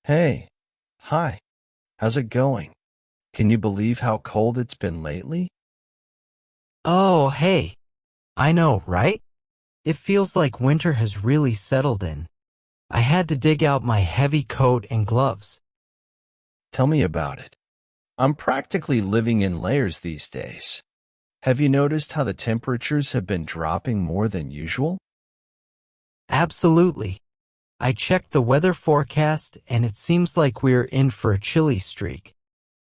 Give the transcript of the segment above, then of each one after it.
Hey, hi, how's it going? Can you believe how cold it's been lately? Oh, hey. I know, right? It feels like winter has really settled in. I had to dig out my heavy coat and gloves. Tell me about it. I'm practically living in layers these days. Have you noticed how the temperatures have been dropping more than usual? Absolutely. I checked the weather forecast and it seems like we're in for a chilly streak.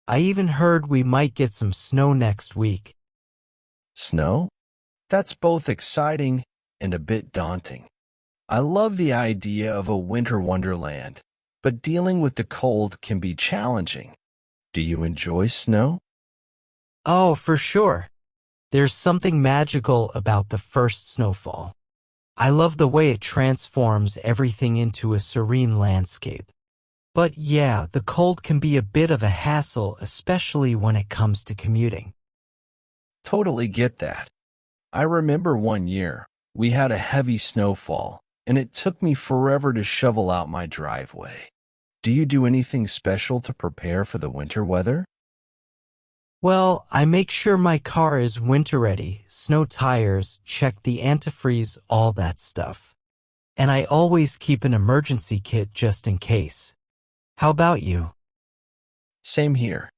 I even heard we might get some snow next week. Snow? That's both exciting and a bit daunting. I love the idea of a winter wonderland, but dealing with the cold can be challenging. Do you enjoy snow? Oh, for sure. There's something magical about the first snowfall. I love the way it transforms everything into a serene landscape. But yeah, the cold can be a bit of a hassle, especially when it comes to commuting. Totally get that. I remember one year, we had a heavy snowfall, and it took me forever to shovel out my driveway. Do you do anything special to prepare for the winter weather? Well, I make sure my car is winter ready, snow tires, check the antifreeze, all that stuff. And I always keep an emergency kit just in case. How about you? Same here.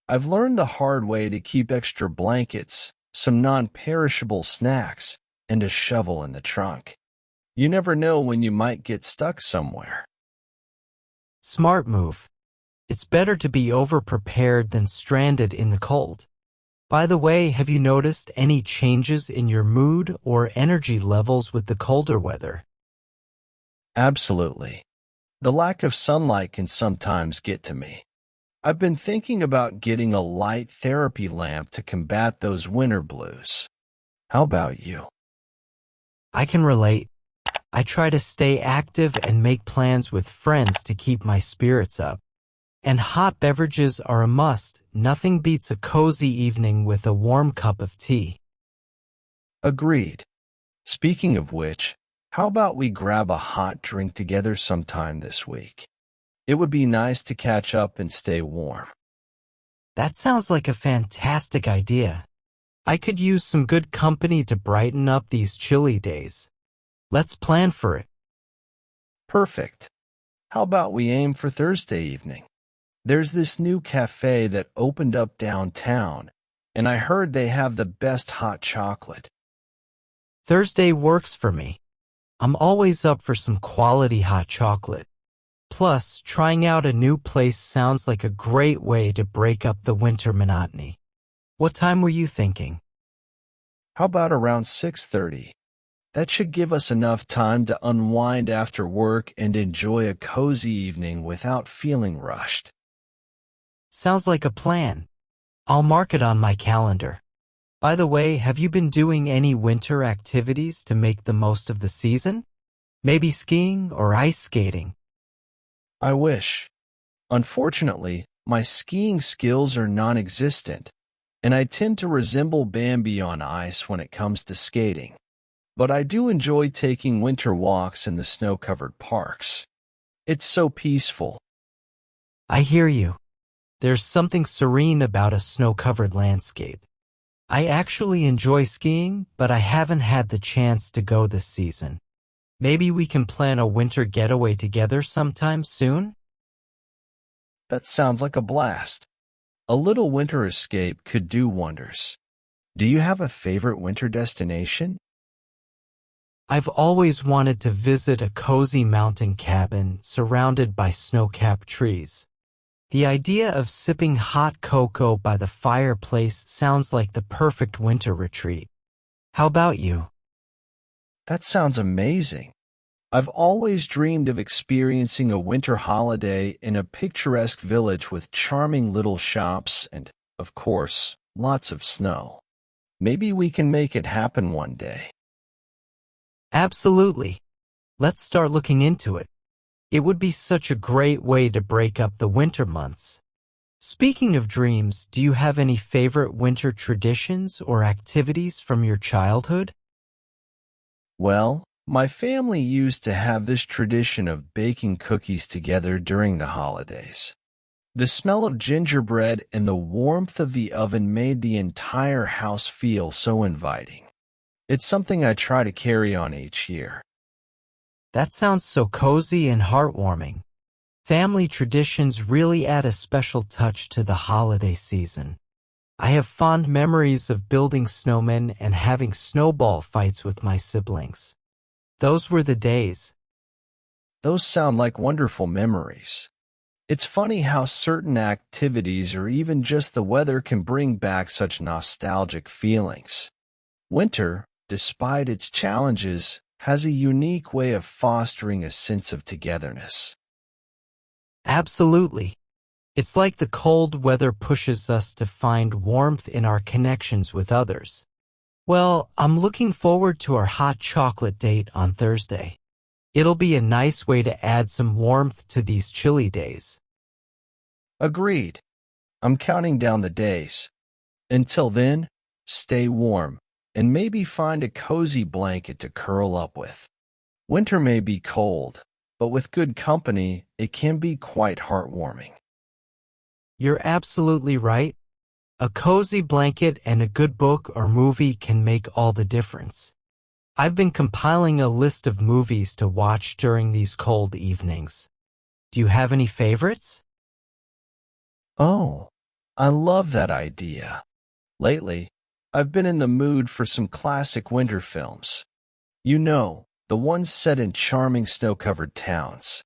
I've learned the hard way to keep extra blankets, some non-perishable snacks, and a shovel in the trunk. You never know when you might get stuck somewhere. Smart move. It's better to be over-prepared than stranded in the cold. By the way, have you noticed any changes in your mood or energy levels with the colder weather? Absolutely. The lack of sunlight can sometimes get to me. I've been thinking about getting a light therapy lamp to combat those winter blues. How about you? I can relate. I try to stay active and make plans with friends to keep my spirits up. And hot beverages are a must. Nothing beats a cozy evening with a warm cup of tea. Agreed. Speaking of which, how about we grab a hot drink together sometime this week? It would be nice to catch up and stay warm. That sounds like a fantastic idea. I could use some good company to brighten up these chilly days. Let's plan for it. Perfect. How about we aim for Thursday evening? There's this new cafe that opened up downtown, and I heard they have the best hot chocolate. Thursday works for me. I'm always up for some quality hot chocolate. Plus, trying out a new place sounds like a great way to break up the winter monotony. What time were you thinking? How about around 6:30? That should give us enough time to unwind after work and enjoy a cozy evening without feeling rushed. Sounds like a plan. I'll mark it on my calendar. By the way, have you been doing any winter activities to make the most of the season? Maybe skiing or ice skating? I wish. Unfortunately, my skiing skills are non-existent, and I tend to resemble Bambi on ice when it comes to skating. But I do enjoy taking winter walks in the snow-covered parks. It's so peaceful. I hear you. There's something serene about a snow-covered landscape. I actually enjoy skiing, but I haven't had the chance to go this season. Maybe we can plan a winter getaway together sometime soon? That sounds like a blast. A little winter escape could do wonders. Do you have a favorite winter destination? I've always wanted to visit a cozy mountain cabin surrounded by snow-capped trees. The idea of sipping hot cocoa by the fireplace sounds like the perfect winter retreat. How about you? That sounds amazing. I've always dreamed of experiencing a winter holiday in a picturesque village with charming little shops and, of course, lots of snow. Maybe we can make it happen one day. Absolutely. Let's start looking into it. It would be such a great way to break up the winter months. Speaking of dreams, do you have any favorite winter traditions or activities from your childhood? Well, My family used to have this tradition of baking cookies together during the holidays. The smell of gingerbread and the warmth of the oven made the entire house feel so inviting. It's something I try to carry on each year. That sounds so cozy and heartwarming. Family traditions really add a special touch to the holiday season. I have fond memories of building snowmen and having snowball fights with my siblings. Those were the days. Those sound like wonderful memories. It's funny how certain activities or even just the weather can bring back such nostalgic feelings. Winter, despite its challenges, has a unique way of fostering a sense of togetherness. Absolutely. It's like the cold weather pushes us to find warmth in our connections with others. Well, I'm looking forward to our hot chocolate date on Thursday. It'll be a nice way to add some warmth to these chilly days. Agreed. I'm counting down the days. Until then, stay warm and maybe find a cozy blanket to curl up with. Winter may be cold, but with good company, it can be quite heartwarming. You're absolutely right. A cozy blanket and a good book or movie can make all the difference. I've been compiling a list of movies to watch during these cold evenings. Do you have any favorites? Oh, I love that idea. Lately, I've been in the mood for some classic winter films. You know, the ones set in charming snow-covered towns.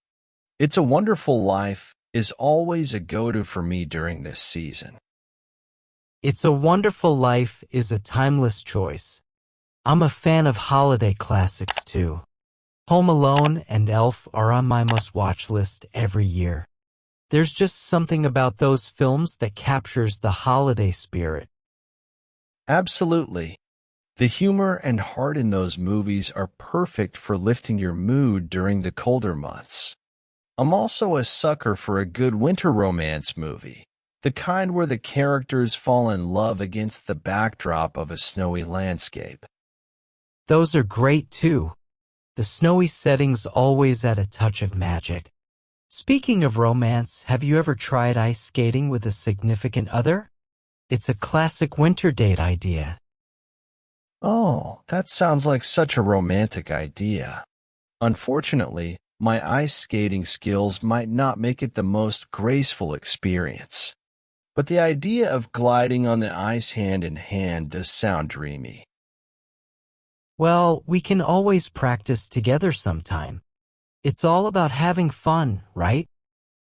It's a Wonderful Life is always a go-to for me during this season. It's a Wonderful Life is a timeless choice. I'm a fan of holiday classics too. Home Alone and Elf are on my must-watch list every year. There's just something about those films that captures the holiday spirit. Absolutely. The humor and heart in those movies are perfect for lifting your mood during the colder months. I'm also a sucker for a good winter romance movie, the kind where the characters fall in love against the backdrop of a snowy landscape. Those are great too. The snowy settings always add a touch of magic. Speaking of romance, have you ever tried ice skating with a significant other? It's a classic winter date idea. Oh, that sounds like such a romantic idea. Unfortunately, my ice skating skills might not make it the most graceful experience. But the idea of gliding on the ice hand in hand does sound dreamy. Well, we can always practice together sometime. It's all about having fun, right?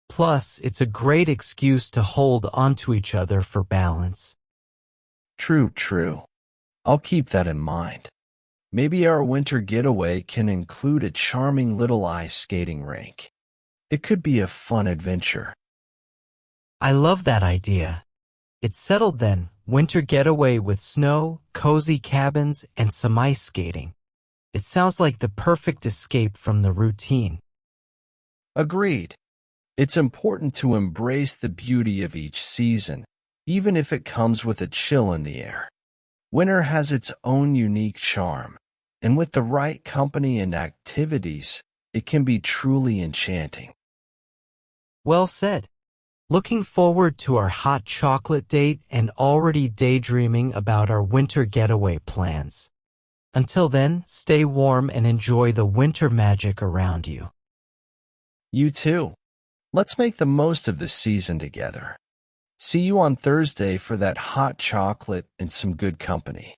Plus, it's a great excuse to hold onto each other for balance. True. I'll keep that in mind. Maybe our winter getaway can include a charming little ice skating rink. It could be a fun adventure. I love that idea. It's settled then. Winter getaway with snow, cozy cabins, and some ice skating. It sounds like the perfect escape from the routine. Agreed. It's important to embrace the beauty of each season, even if it comes with a chill in the air. Winter has its own unique charm, and with the right company and activities, it can be truly enchanting. Well said. Looking forward to our hot chocolate date and already daydreaming about our winter getaway plans. Until then, stay warm and enjoy the winter magic around you. You too. Let's make the most of this season together. See you on Thursday for that hot chocolate and some good company.